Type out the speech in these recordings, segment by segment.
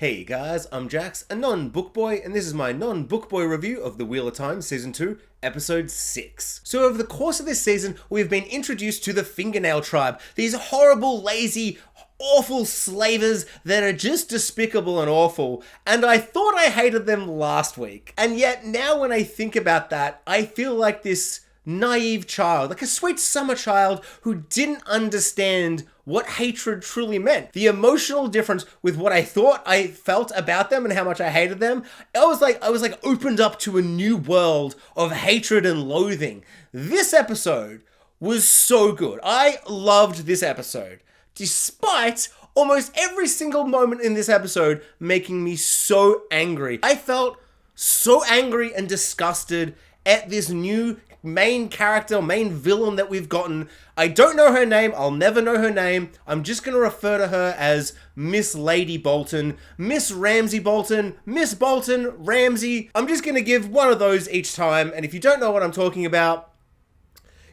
Hey guys, I'm Jax, a non-book boy, and this is my non-book boy review of The Wheel of Time Season 2, Episode 6. So over the course of this season, we've been introduced to the Fingernail tribe, these horrible, lazy, awful slavers that are just despicable and awful, and I thought I hated them last week. And yet now when I think about that, I feel like this naive child, like a sweet summer child who didn't understand what hatred truly meant. The emotional difference with what I thought I felt about them and how much I hated them, I was like opened up to a new world of hatred and loathing. This episode was so good. I loved this episode, despite almost every single moment in this episode making me so angry. I felt so angry and disgusted at this new main character, main villain that we've gotten. I don't know her name. I'll never know her name. I'm just going to refer to her as Miss Lady Bolton, Miss Ramsey Bolton, Miss Bolton, Ramsey. I'm just going to give one of those each time. And if you don't know what I'm talking about,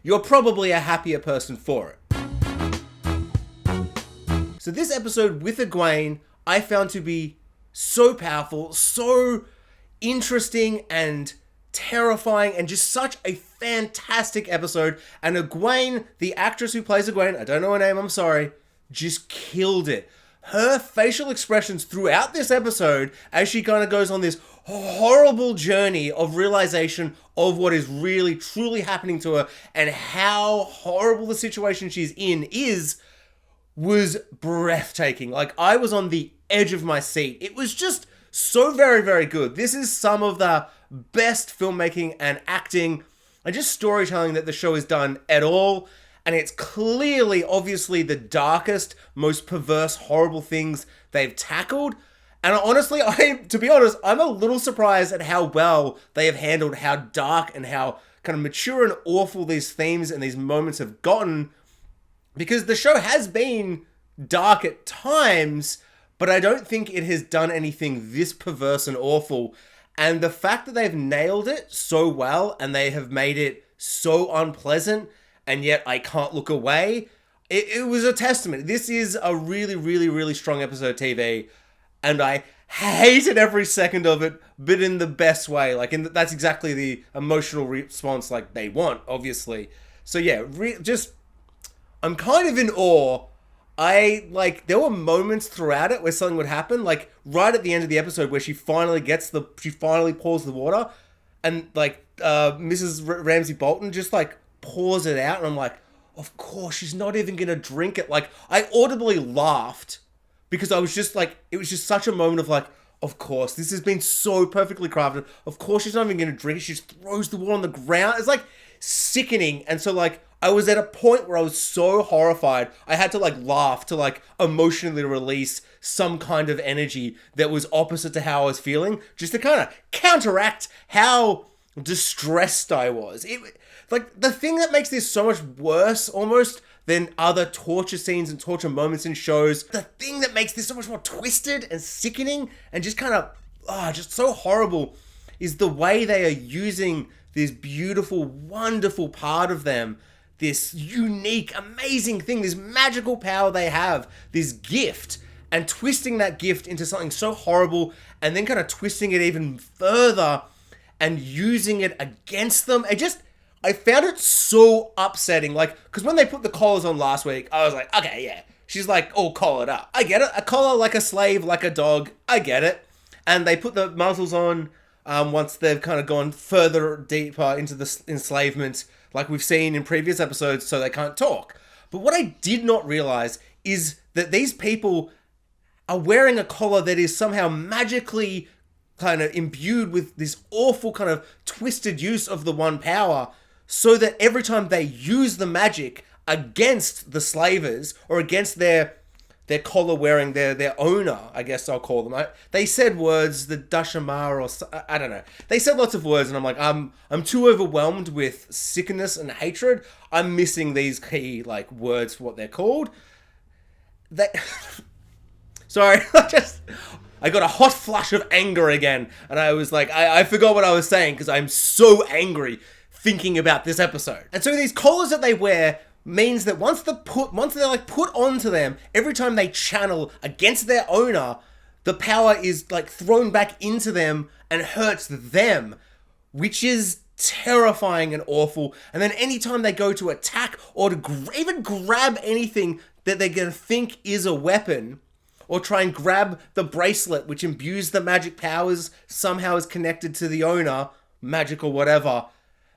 you're probably a happier person for it. So this episode with Egwene, I found to be so powerful, so interesting and terrifying, and just such a fantastic episode. And Egwene, the actress who plays Egwene, I don't know her name, I'm sorry, just killed it. Her facial expressions throughout this episode as she kind of goes on this horrible journey of realization of what is really truly happening to her and how horrible the situation she's in was breathtaking. Like, I was on the edge of my seat. It was just so very, very good. This is some of the best filmmaking and acting and just storytelling that the show has done at all. And it's clearly, obviously, the darkest, most perverse, horrible things they've tackled. And honestly, to be honest, I'm a little surprised at how well they have handled how dark and how kind of mature and awful these themes and these moments have gotten. Because the show has been dark at times, but I don't think it has done anything this perverse and awful. And the fact that they've nailed it so well and they have made it so unpleasant, and yet I can't look away, it was a testament. This is a really, really, really strong episode of TV, and I hated every second of it, but in the best way. That's exactly the emotional response like they want, obviously. So yeah, I'm kind of in awe. There were moments throughout it where something would happen, like right at the end of the episode where she finally pours the water, and Mrs. Ramsey Bolton just pours it out, and I'm like, of course, she's not even gonna drink it. Like, I audibly laughed because I was just it was just such a moment of of course, this has been so perfectly crafted. Of course, she's not even gonna drink it. She just throws the water on the ground. It's sickening. And so I was at a point where I was so horrified, I had to laugh to emotionally release some kind of energy that was opposite to how I was feeling, just to kind of counteract how distressed I was. The thing that makes this so much worse almost than other torture scenes and torture moments in shows, the thing that makes this so much more twisted and sickening and just kind of, just so horrible, is the way they are using this beautiful, wonderful part of them, this unique, amazing thing, this magical power they have, this gift, and twisting that gift into something so horrible, and then kind of twisting it even further and using it against them. I found it so upsetting. Because when they put the collars on last week, I was like, okay, yeah, she's all collared up. I get it. A collar like a slave, like a dog. I get it. And they put the muzzles on once they've kind of gone further deeper into the enslavement, like we've seen in previous episodes, so they can't talk. But what I did not realize is that these people are wearing a collar that is somehow magically kind of imbued with this awful kind of twisted use of the one power, so that every time they use the magic against the slavers or against their collar wearing, their owner, I guess I'll call them. They said words, the Dashamar, or I don't know. They said lots of words, and I'm like, I'm too overwhelmed with sickness and hatred. I'm missing these key words for what they're called. Sorry, I got a hot flush of anger again, and I was I forgot what I was saying because I'm so angry thinking about this episode. And so these collars that they wear means that once they're put onto them, every time they channel against their owner, the power is like thrown back into them and hurts them, which is terrifying and awful. And then anytime they go to attack or to even grab anything that they're going to think is a weapon, or try and grab the bracelet which imbues the magic powers, somehow is connected to the owner, magic or whatever,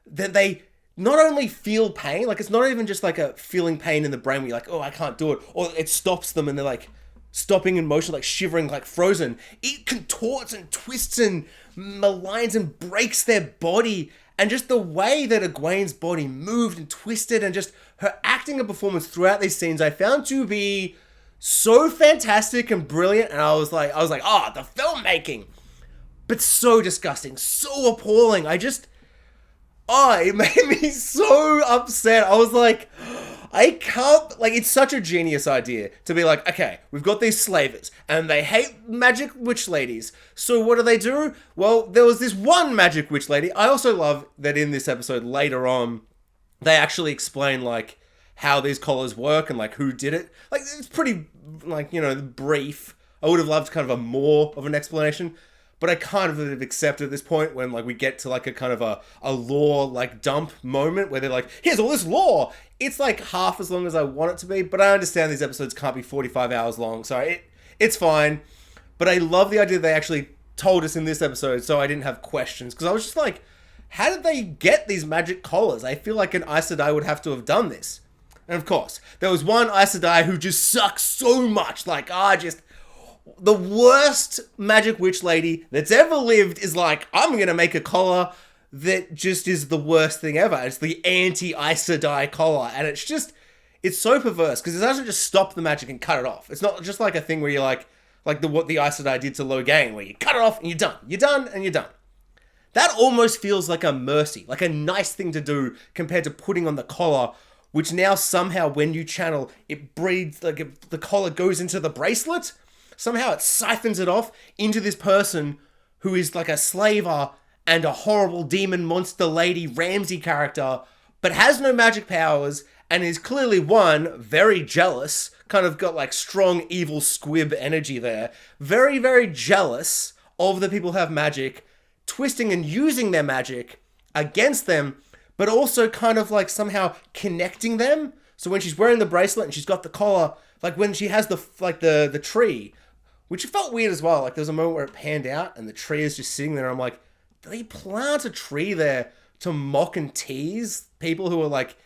then they not only feel pain, like it's not even just like a feeling pain in the brain where you're like, oh, I can't do it, or it stops them and they're like stopping in motion, like shivering, like frozen. It contorts and twists and maligns and breaks their body. And just the way that Egwene's body moved and twisted, and just her acting and performance throughout these scenes, I found to be so fantastic and brilliant. And I was like, oh, the filmmaking, but so disgusting, so appalling. It made me so upset. I was like, I can't, like, it's such a genius idea to be like, okay, we've got these slavers and they hate magic witch ladies. So what do? Well, there was this one magic witch lady. I also love that in this episode later on, they actually explain like how these collars work and like who did it. Like, it's pretty, like, you know, brief. I would have loved kind of a more of an explanation. But I kind of have accepted at this point when like we get to like a kind of a lore like dump moment where they're like, here's all this lore. It's like half as long as I want it to be, but I understand these episodes can't be 45 hours long, so it's fine. But I love the idea they actually told us in this episode, so I didn't have questions, because I was just like, how did they get these magic collars? I feel like an Aes Sedai would have to have done this. And of course, there was one Aes Sedai who just sucks so much, like, the worst magic witch lady that's ever lived is like, I'm going to make a collar that just is the worst thing ever. It's the anti-Aes Sedai collar. And it's so perverse because it doesn't just stop the magic and cut it off. It's not just like a thing where you're like what the Aes Sedai did to Logan, where you cut it off and you're done. You're done and you're done. That almost feels like a mercy, like a nice thing to do compared to putting on the collar, which now somehow when you channel, it breeds, like the collar goes into the bracelet. Somehow it siphons it off into this person who is like a slaver and a horrible demon monster lady Ramsey character, but has no magic powers and is clearly, one, very jealous, kind of got like strong evil squib energy there, very, very jealous of the people who have magic, twisting and using their magic against them, but also kind of like somehow connecting them. So when she's wearing the bracelet and she's got the collar, like when she has the tree, which felt weird as well. Like there was a moment where it panned out and the tree is just sitting there. I'm like, did they plant a tree there to mock and tease people who are like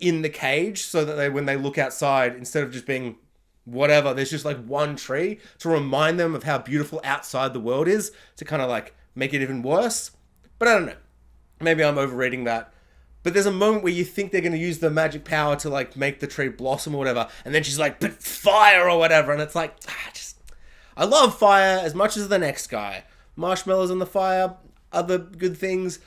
in the cage, so that when they look outside, instead of just being whatever, there's just like one tree to remind them of how beautiful outside the world is, to kind of like make it even worse. But I don't know. Maybe I'm overreading that. But there's a moment where you think they're going to use the magic power to like make the tree blossom or whatever. And then she's like, but fire or whatever. And it's like, I love fire as much as the next guy. Marshmallows on the fire, other good things.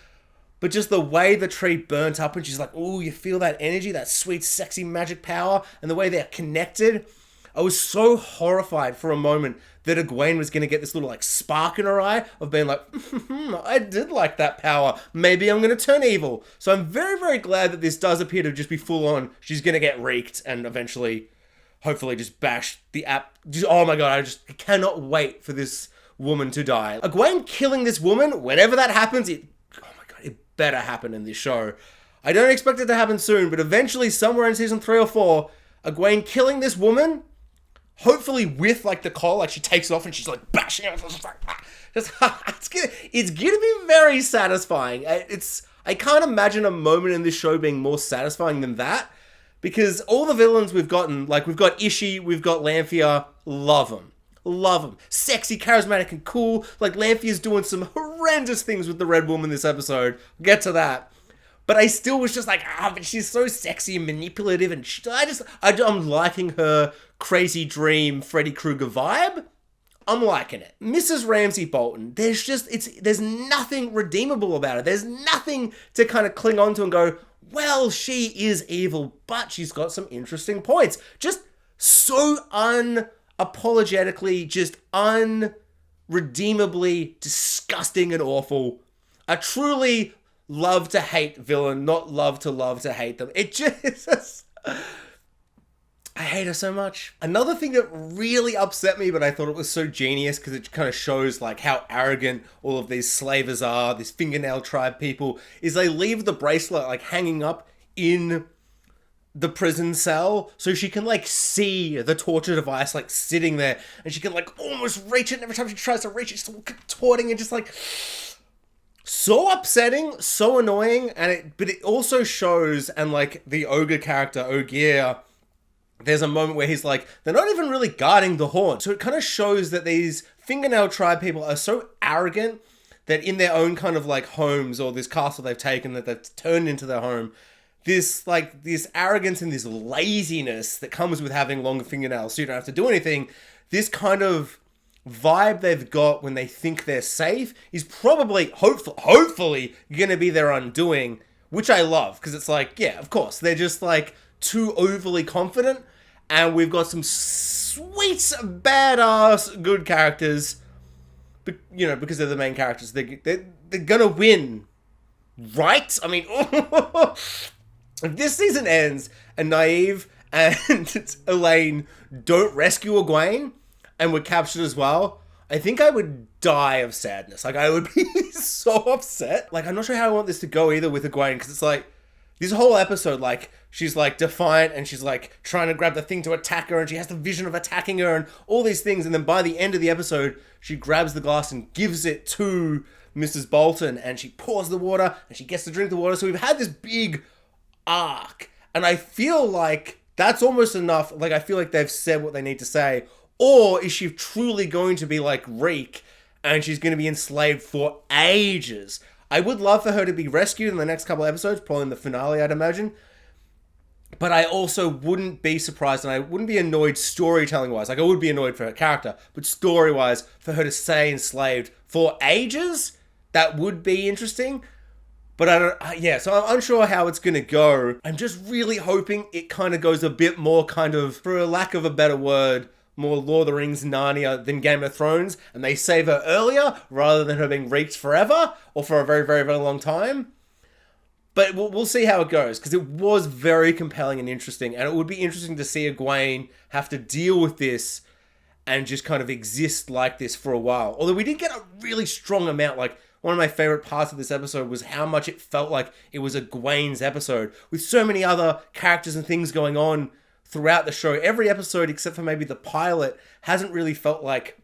But just the way the tree burnt up and she's like, ooh, you feel that energy, that sweet, sexy magic power, and the way they're connected. I was so horrified for a moment that Egwene was going to get this little like spark in her eye of being like, I did like that power. Maybe I'm going to turn evil. So I'm very, very glad that this does appear to just be full on. She's going to get reeked and eventually, hopefully, just bash the app. Oh my god, I cannot wait for this woman to die. Egwene killing this woman, whenever that happens, it better happen in this show. I don't expect it to happen soon, but eventually, somewhere in season 3 or 4, Egwene killing this woman, hopefully with like the collar, like she takes it off and she's like bashing it. It's gonna be very satisfying. I can't imagine a moment in this show being more satisfying than that, because all the villains we've gotten, like we've got Ishii, we've got Lanfear, love them. Sexy, charismatic, and cool. Like Lanfear's doing some horrendous things with the Red Woman this episode. We'll get to that. But I still was just like, but she's so sexy and manipulative, and I'm liking her crazy dream Freddy Krueger vibe. I'm liking it. Mrs. Ramsey Bolton, there's nothing redeemable about her. There's nothing to kind of cling on to and go, well, she is evil, but she's got some interesting points. Just so unapologetically, just unredeemably disgusting and awful. A truly love to hate villain, not love to hate them. It just I hate her so much. Another thing that really upset me, but I thought it was so genius because it kind of shows like how arrogant all of these slavers are, these Fingernail tribe people, is they leave the bracelet like hanging up in the prison cell so she can like see the torture device like sitting there, and she can like almost reach it, and every time she tries to reach it, she's contorting and just like so upsetting, so annoying. But it also shows, and like the ogre character Ogre, there's a moment where he's like, they're not even really guarding the horn. So it kind of shows that these Fingernail tribe people are so arrogant that in their own kind of like homes, or this castle they've taken that they've turned into their home, this arrogance and this laziness that comes with having longer fingernails so you don't have to do anything, this kind of vibe they've got when they think they're safe is probably, hopefully going to be their undoing, which I love, because it's like, yeah, of course, they're just like too overly confident, and we've got some sweet, badass, good characters, but, you know, because they're the main characters, they're gonna win, right? I mean, if this season ends and Nyneave and Elayne don't rescue Egwene and were captured as well, I think I would die of sadness. Like, I would be so upset. Like, I'm not sure how I want this to go either with Egwene, because it's like, this whole episode, like, she's like defiant and she's like trying to grab the thing to attack her, and she has the vision of attacking her and all these things, and then by the end of the episode, she grabs the glass and gives it to Mrs. Bolton, and she pours the water and she gets to drink the water. So we've had this big arc, and I feel like that's almost enough. Like, I feel like they've said what they need to say. Or is she truly going to be like Reek and she's going to be enslaved for ages? I would love for her to be rescued in the next couple of episodes, probably in the finale, I'd imagine. But I also wouldn't be surprised, and I wouldn't be annoyed storytelling-wise. Like, I would be annoyed for her character, but story-wise, for her to stay enslaved for ages, that would be interesting. But I don't, yeah, so I'm unsure how it's going to go. I'm just really hoping it kind of goes a bit more kind of, for a lack of a better word, more Lord of the Rings Narnia than Game of Thrones, and they save her earlier rather than her being reeked forever or for a very, very, very long time. But we'll see how it goes, because it was very compelling and interesting, and it would be interesting to see Egwene have to deal with this and just kind of exist like this for a while. Although we did get a really strong amount. Like, one of my favorite parts of this episode was how much it felt like it was Egwene's episode, with so many other characters and things going on throughout the show. Every episode, except for maybe the pilot, hasn't really felt like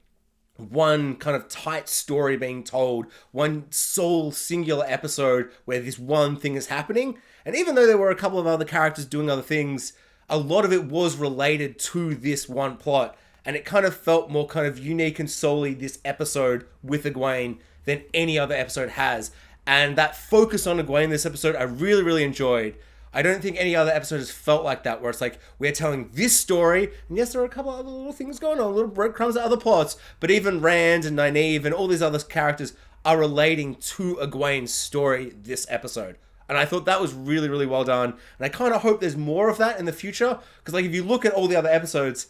one kind of tight story being told, one sole singular episode where this one thing is happening. And even though there were a couple of other characters doing other things, a lot of it was related to this one plot. And it kind of felt more kind of unique and solely this episode with Egwene than any other episode has. And that focus on Egwene this episode, I really, really enjoyed. I don't think any other episode has felt like that, where it's like, we're telling this story, and yes, there are a couple other little things going on, little breadcrumbs of other plots, but even Rand and Nyneave and all these other characters are relating to Egwene's story this episode. And I thought that was really, really well done, and I kind of hope there's more of that in the future, because like, if you look at all the other episodes,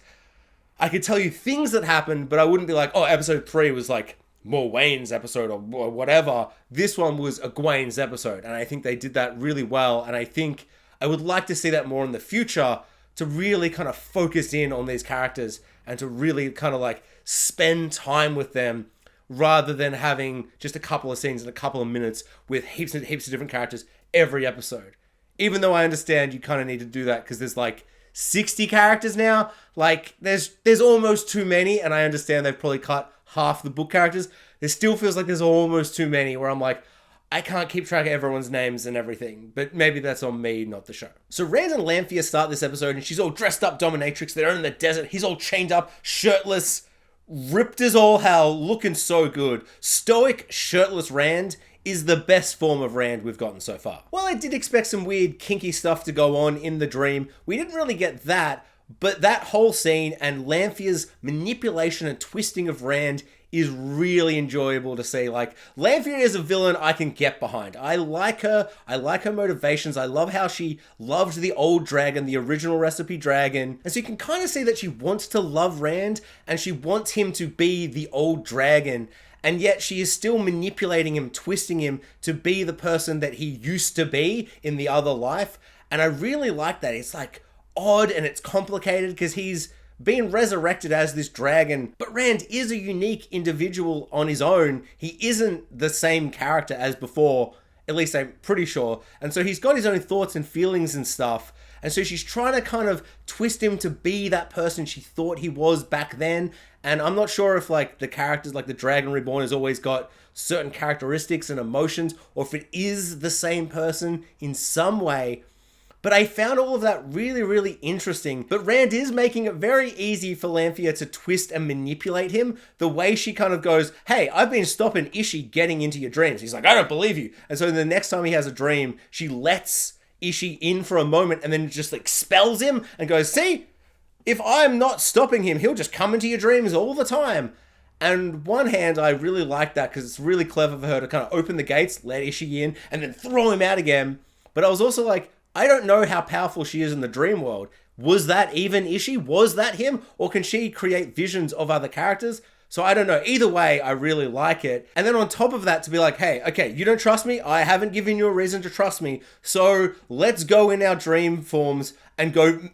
I could tell you things that happened, but I wouldn't be like, oh, episode 3 was like more Wayne's episode or whatever. This one was Egwene's episode, and I think they did that really well, and I think I would like to see that more in the future, to really kind of focus in on these characters and to really kind of like spend time with them, rather than having just a couple of scenes and a couple of minutes with heaps and heaps of different characters every episode. Even though I understand you kind of need to do that because there's like 60 characters now, like there's almost too many, and I understand they've probably cut half the book characters. There still feels like there's almost too many, where I'm like, I can't keep track of everyone's names and everything, but maybe that's on me, not the show. So Rand and Lanfear start this episode, and she's all dressed up dominatrix. They're in the desert. He's all chained up, shirtless, ripped as all hell, looking so good. Stoic, shirtless Rand is the best form of Rand we've gotten so far. While I did expect some weird, kinky stuff to go on in the dream, we didn't really get that, but that whole scene and Lanfear's manipulation and twisting of Rand is really enjoyable to see. Like, Lanfear is a villain I can get behind. I like her motivations. I love how she loved the old dragon, the original recipe dragon. And so you can kind of see that she wants to love Rand, and she wants him to be the old dragon. And yet she is still manipulating him, twisting him to be the person that he used to be in the other life. And I really like that. It's like, odd and it's complicated because he's been resurrected as this dragon, but Rand is a unique individual on his own. He isn't the same character as before, at least I'm pretty sure. And so he's got his own thoughts and feelings and stuff. And so she's trying to kind of twist him to be that person she thought he was back then. And I'm not sure if like the characters like the Dragon Reborn has always got certain characteristics and emotions, or if it is the same person in some way. But I found all of that really, really interesting. But Rand is making it very easy for Lanfear to twist and manipulate him. The way she kind of goes, hey, I've been stopping Ishi getting into your dreams. He's like, I don't believe you. And so the next time he has a dream, she lets Ishi in for a moment and then just like expels him and goes, see, if I'm not stopping him, he'll just come into your dreams all the time. And one hand, I really like that because it's really clever for her to kind of open the gates, let Ishi in, and then throw him out again. But I was also like, I don't know how powerful she is in the dream world. Was that even Ishi? Was that him? Or can she create visions of other characters? So I don't know. Either way, I really like it. And then on top of that, to be like, hey, okay, you don't trust me? I haven't given you a reason to trust me. So let's go in our dream forms and go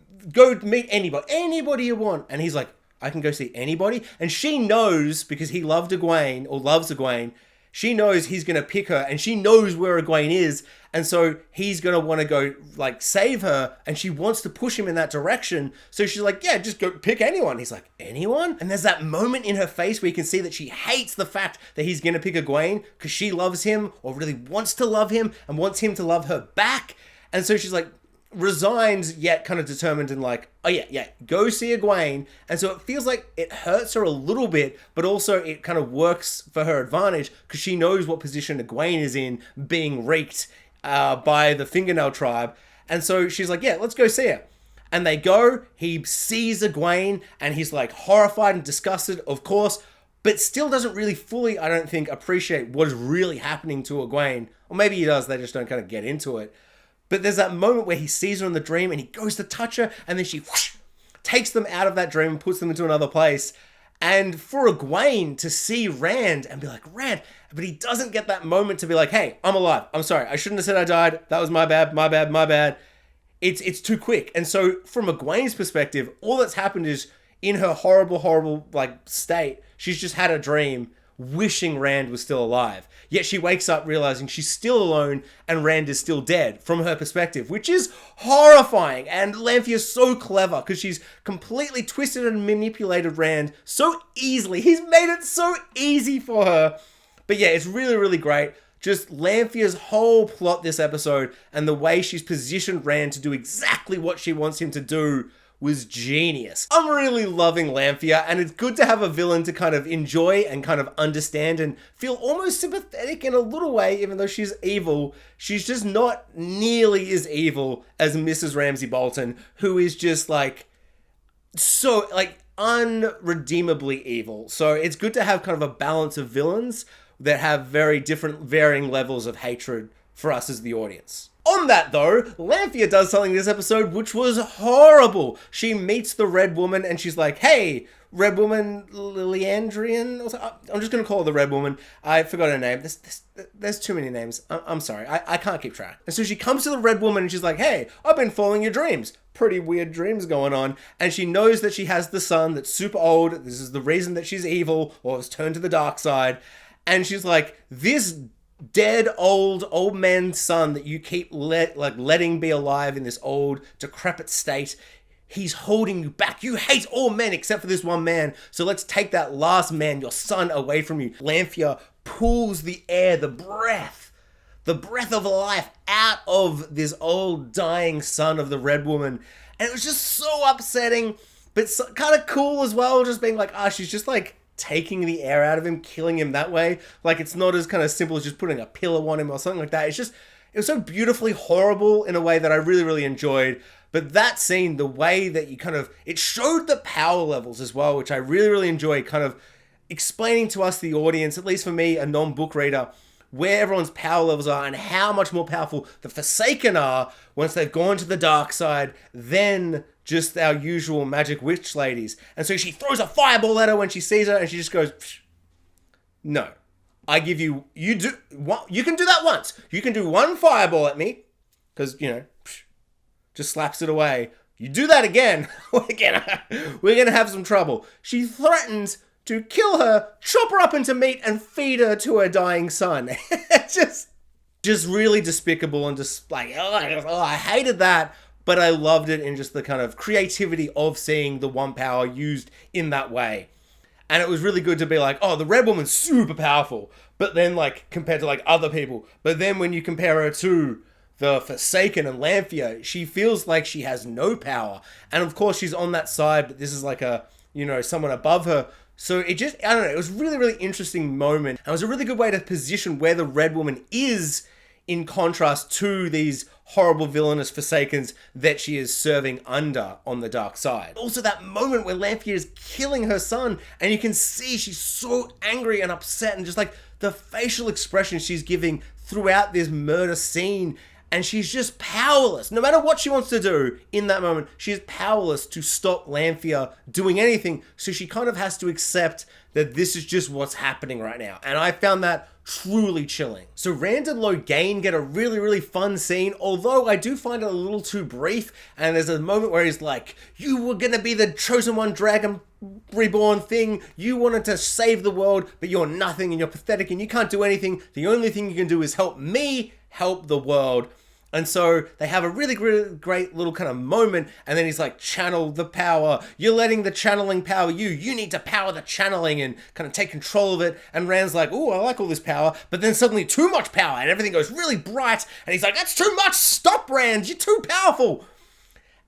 meet anybody you want. And he's like, I can go see anybody? And she knows, because he loved Egwene, or loves Egwene, she knows he's going to pick her, and she knows where Egwene is, and so he's going to want to go, like, save her, and she wants to push him in that direction, so she's like, yeah, just go pick anyone. He's like, anyone? And there's that moment in her face where you can see that she hates the fact that he's going to pick Egwene, because she loves him, or really wants to love him, and wants him to love her back, and so she's like, resigned yet kind of determined and like, oh yeah, go see Egwene. And so it feels like it hurts her a little bit, but also it kind of works for her advantage because she knows what position Egwene is in, being wreaked by the Fingernail tribe. And so she's like, yeah, let's go see her. And they go, he sees Egwene and he's like horrified and disgusted, of course, but still doesn't really fully, I don't think, appreciate what is really happening to Egwene. Or maybe he does, they just don't kind of get into it. But there's that moment where he sees her in the dream and he goes to touch her and then she whoosh, takes them out of that dream and puts them into another place. And for Egwene to see Rand and be like, Rand, but he doesn't get that moment to be like, hey, I'm alive. I'm sorry. I shouldn't have said I died. That was my bad. It's too quick. And so from Egwene's perspective, all that's happened is in her horrible, like state, she's just had a dream wishing Rand was still alive. Yet she wakes up realizing she's still alone and Rand is still dead from her perspective, which is horrifying. And Lanfear's so clever because she's completely twisted and manipulated Rand so easily. He's made it so easy for her. But yeah, it's really, really great. Just Lanfear's whole plot this episode and the way she's positioned Rand to do exactly what she wants him to do was genius. I'm really loving Lanfear, and it's good to have a villain to kind of enjoy and kind of understand and feel almost sympathetic in a little way, even though she's evil. She's just not nearly as evil as Mrs. Ramsey Bolton, who is just like so like unredeemably evil. So it's good to have kind of a balance of villains that have very different varying levels of hatred for us as the audience. On that though, Lanfear does something this episode which was horrible. She meets the Red Woman and she's like, hey, Red Woman Leandrian? I'm just going to call her the Red Woman. I forgot her name. There's too many names. I'm sorry. I can't keep track. And so she comes to the Red Woman and she's like, hey, I've been following your dreams. Pretty weird dreams going on. And she knows that she has the son that's super old. This is the reason that she's evil or has turned to the dark side. And she's like, this dead old man's son that you keep letting be alive in this old decrepit state, he's holding you back. You hate all men except for this one man, so let's take that last man, your son, away from you. Lanfear pulls the air, the breath of life out of this old dying son of the Red Woman, and it was just so upsetting but so, kind of cool as well, just being like, she's just like taking the air out of him, killing him that way. Like, it's not as kind of simple as just putting a pillow on him or something like that. It was so beautifully horrible in a way that I really, really enjoyed. But that scene, the way that it showed the power levels as well, which I really, really enjoyed, kind of explaining to us, the audience, at least for me, a non-book reader, where everyone's power levels are and how much more powerful the Forsaken are once they've gone to the dark side than just our usual magic witch ladies. And so she throws a fireball at her when she sees her and she just goes, psh, no, I give you can do that once. You can do one fireball at me because, just slaps it away. you do that again, we're gonna have some trouble. She threatens to kill her, chop her up into meat, and feed her to her dying son. just really despicable and just like, I hated that, but I loved it in just the kind of creativity of seeing the One Power used in that way. And it was really good to be like, oh, the Red Woman's super powerful, but then like compared to like other people. But then when you compare her to the Forsaken and Lanfear, she feels like she has no power. And of course she's on that side, but this is like a, someone above her. So it just, I don't know, it was a really, really interesting moment. And it was a really good way to position where the Red Woman is in contrast to these horrible villainous Forsakens that she is serving under on the dark side. Also that moment where Lanfear is killing her son and you can see she's so angry and upset and just like the facial expression she's giving throughout this murder scene. And she's just powerless. No matter what she wants to do in that moment, she is powerless to stop Lanfear doing anything. So she kind of has to accept that this is just what's happening right now. And I found that truly chilling. So Rand and Logan get a really, really fun scene, although I do find it a little too brief. And there's a moment where he's like, you were gonna be the chosen one dragon reborn thing. You wanted to save the world, but you're nothing and you're pathetic and you can't do anything. The only thing you can do is help me help the world. And so they have a really great little kind of moment. And then he's like, channel the power. You're letting the channeling power you. You need to power the channeling and kind of take control of it. And Rand's like, oh, I like all this power. But then suddenly too much power and everything goes really bright. And he's like, that's too much. Stop, Rand. You're too powerful.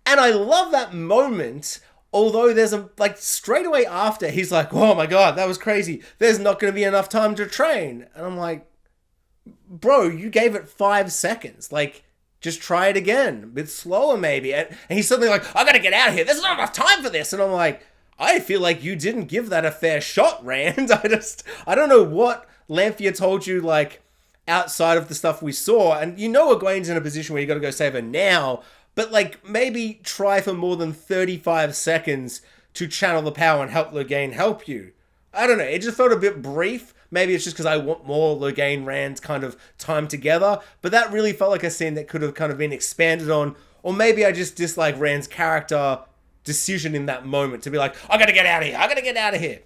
And I love that moment. Although there's like straight away after, he's like, oh my God, that was crazy. There's not going to be enough time to train. And I'm like, bro, you gave it 5 seconds. Like, just try it again, a bit slower maybe. And he's suddenly like, I gotta get out of here. There's not enough time for this. And I'm like, I feel like you didn't give that a fair shot, Rand. I don't know what Lanfear told you, like, outside of the stuff we saw. And Egwene's in a position where you gotta go save her now. But, like, maybe try for more than 35 seconds to channel the power and help Logan help you. I don't know. It just felt a bit brief. Maybe it's just because I want more Logan Rand kind of time together. But that really felt like a scene that could have kind of been expanded on. Or maybe I just dislike Rand's character decision in that moment to be like, I gotta get out of here. I gotta get out of here.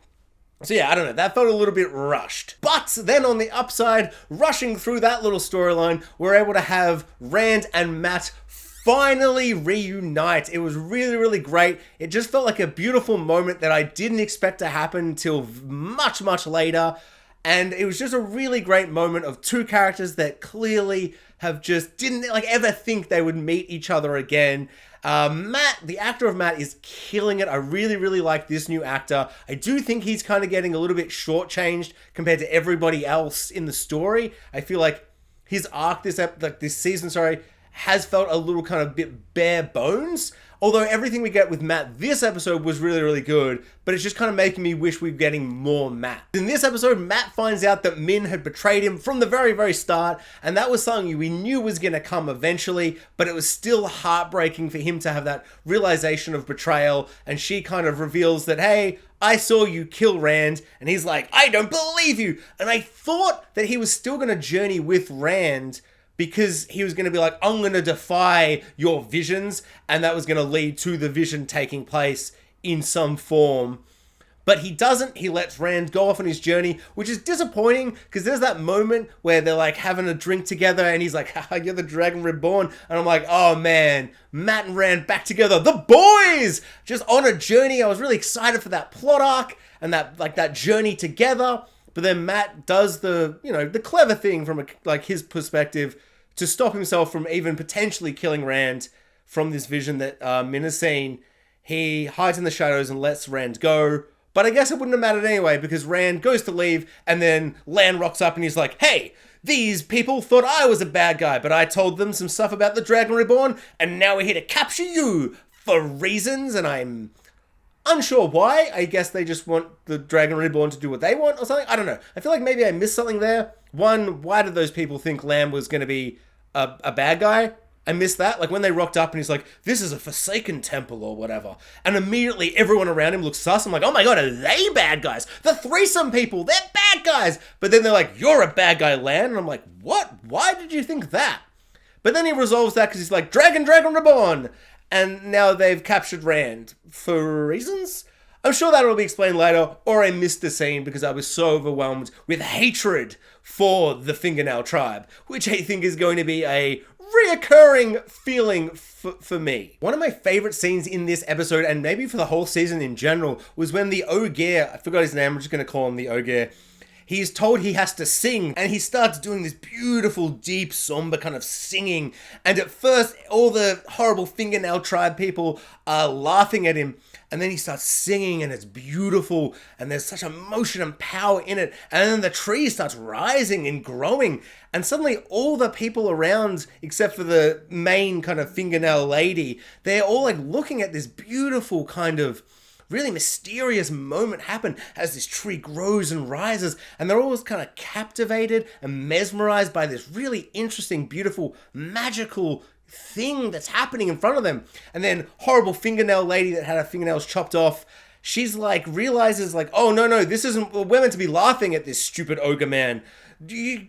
So yeah, I don't know. That felt a little bit rushed. But then on the upside, rushing through that little storyline, we're able to have Rand and Mat finally reunite. It was really, really great. It just felt like a beautiful moment that I didn't expect to happen until much, much later. And it was just a really great moment of two characters that clearly have just didn't like ever think they would meet each other again. Mat, the actor of Mat, is killing it. I really, really like this new actor. I do think he's kind of getting a little bit shortchanged compared to everybody else in the story. I feel like his arc this season, has felt a little kind of bit bare bones. Although everything we get with Mat this episode was really, really good, but it's just kind of making me wish we were getting more Mat. In this episode, Mat finds out that Min had betrayed him from the very, very start, and that was something we knew was going to come eventually, but it was still heartbreaking for him to have that realization of betrayal, and she kind of reveals that, hey, I saw you kill Rand, and he's like, I don't believe you! And I thought that he was still going to journey with Rand, because he was going to be like, I'm going to defy your visions, and that was going to lead to the vision taking place in some form. But he doesn't. He lets Rand go off on his journey, which is disappointing, because there's that moment where they're like having a drink together, and he's like, haha, you're the Dragon Reborn. And I'm like, oh man, Mat and Rand back together, the boys! Just on a journey. I was really excited for that plot arc, and that journey together. But then Mat does the clever thing from his perspective, to stop himself from even potentially killing Rand from this vision that Min has seen. He hides in the shadows and lets Rand go. But I guess it wouldn't have mattered anyway, because Rand goes to leave, and then Lan rocks up and he's like, hey, these people thought I was a bad guy, but I told them some stuff about the Dragon Reborn, and now we're here to capture you for reasons, and I'm unsure why. I guess they just want the Dragon Reborn to do what they want or something. I don't know. I feel like maybe I missed something there. One, why did those people think Lamb was going to be a bad guy? I missed that. Like when they rocked up and he's like, this is a Forsaken temple or whatever. And immediately everyone around him looks sus. I'm like, oh my God, are they bad guys? The threesome people, they're bad guys. But then they're like, you're a bad guy, Lan. And I'm like, what? Why did you think that? But then he resolves that because he's like, Dragon Reborn. and now they've captured Rand for reasons. I'm sure that'll be explained later, or I missed the scene because I was so overwhelmed with hatred for the Fingernail tribe, which I think is going to be a reoccurring feeling for me. One of my favorite scenes in this episode, and maybe for the whole season in general, was when the Ogre, I forgot his name, I'm just going to call him the Ogre, he's told he has to sing, and he starts doing this beautiful, deep, somber kind of singing, and at first, all the horrible Fingernail tribe people are laughing at him, and then he starts singing, and it's beautiful, and there's such emotion and power in it, and then the tree starts rising and growing, and suddenly all the people around, except for the main kind of Fingernail lady, they're all like looking at this beautiful kind of really mysterious moment happen as this tree grows and rises, and they're always kind of captivated and mesmerized by this really interesting, beautiful, magical thing that's happening in front of them. And then horrible Fingernail lady that had her fingernails chopped off, she's like, realizes like, oh no, this isn't, we're meant to be laughing at this stupid Ogre Man.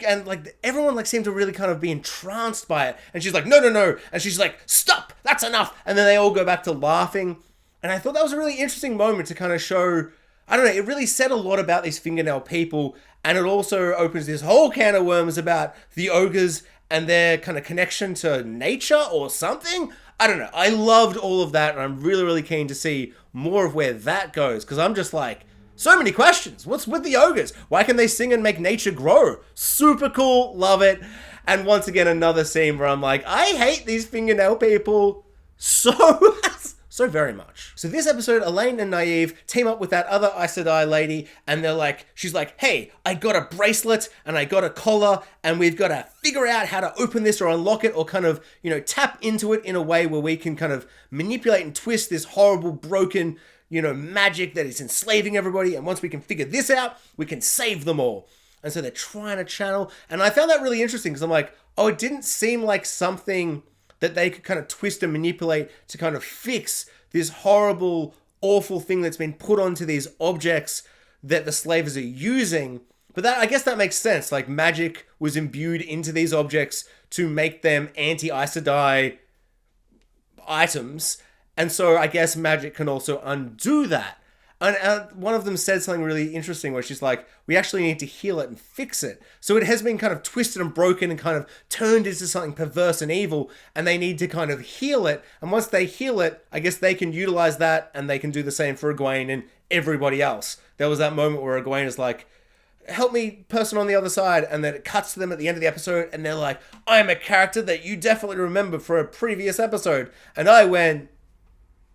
And like everyone like seemed to really kind of be entranced by it, and she's like, no, and she's like, stop, that's enough, and then they all go back to laughing. And I thought that was a really interesting moment to kind of show, I don't know, it really said a lot about these Fingernail people, and it also opens this whole can of worms about the ogres and their kind of connection to nature or something. I don't know. I loved all of that, and I'm really, really keen to see more of where that goes, because I'm just like, so many questions. What's with the ogres? Why can they sing and make nature grow? Super cool. Love it. And once again, another scene where I'm like, I hate these Fingernail people so very much. So this episode, Elayne and Nyneave team up with that other Aes Sedai lady, and she's like, hey, I got a bracelet and I got a collar, and we've got to figure out how to open this or unlock it, or kind of, tap into it in a way where we can kind of manipulate and twist this horrible, broken, magic that is enslaving everybody. And once we can figure this out, we can save them all. And so they're trying to channel. And I found that really interesting because I'm like, oh, it didn't seem like something that they could kind of twist and manipulate to kind of fix this horrible, awful thing that's been put onto these objects that the slavers are using. But I guess that makes sense. Like, magic was imbued into these objects to make them anti-Aes Sedai items. And so I guess magic can also undo that. And one of them said something really interesting where she's like, we actually need to heal it and fix it. So it has been kind of twisted and broken and kind of turned into something perverse and evil, and they need to kind of heal it. And once they heal it, I guess they can utilize that, and they can do the same for Egwene and everybody else. There was that moment where Egwene is like, help me, person on the other side, and then it cuts to them at the end of the episode, and they're like, I'm a character that you definitely remember for a previous episode. And I went,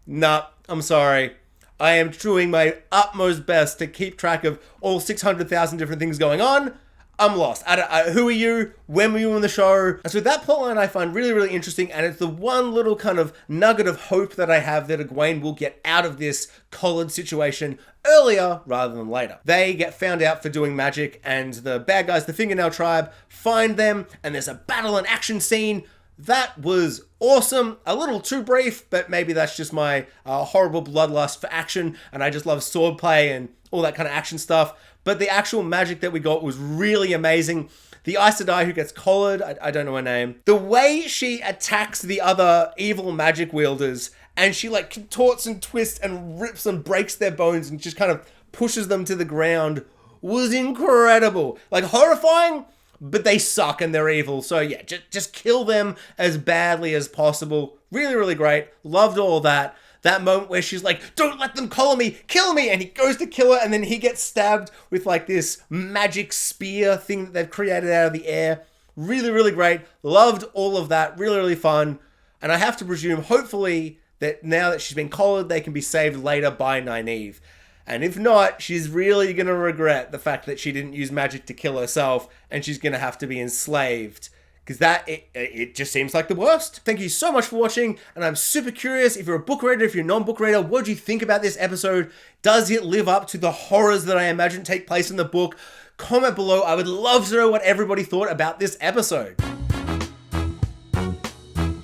nah, I'm sorry. I am doing my utmost best to keep track of all 600,000 different things going on. I'm lost. Who are you? When were you on the show? And so that plotline I find really, really interesting, and it's the one little kind of nugget of hope that I have that Egwene will get out of this collared situation earlier rather than later. They get found out for doing magic, and the bad guys, the Fingernail tribe, find them, and there's a battle and action scene. That was awesome. A little too brief, but maybe that's just my horrible bloodlust for action, and I just love swordplay and all that kind of action stuff. But the actual magic that we got was really amazing. The Aes Sedai who gets collared, I don't know her name. The way she attacks the other evil magic wielders, and she like contorts and twists and rips and breaks their bones and just kind of pushes them to the ground, was incredible. Like, horrifying, but they suck and they're evil. So yeah, just kill them as badly as possible. Really, really great. Loved all that. That moment where she's like, don't let them collar me, kill me. And he goes to kill her, and then he gets stabbed with like this magic spear thing that they've created out of the air. Really, really great. Loved all of that. Really, really fun. And I have to presume, hopefully, that now that she's been collared, they can be saved later by Nyneave. And if not, she's really going to regret the fact that she didn't use magic to kill herself, and she's going to have to be enslaved. Because it just seems like the worst. Thank you so much for watching, and I'm super curious, if you're a book reader, if you're a non-book reader, what do you think about this episode? Does it live up to the horrors that I imagine take place in the book? Comment below. I would love to know what everybody thought about this episode.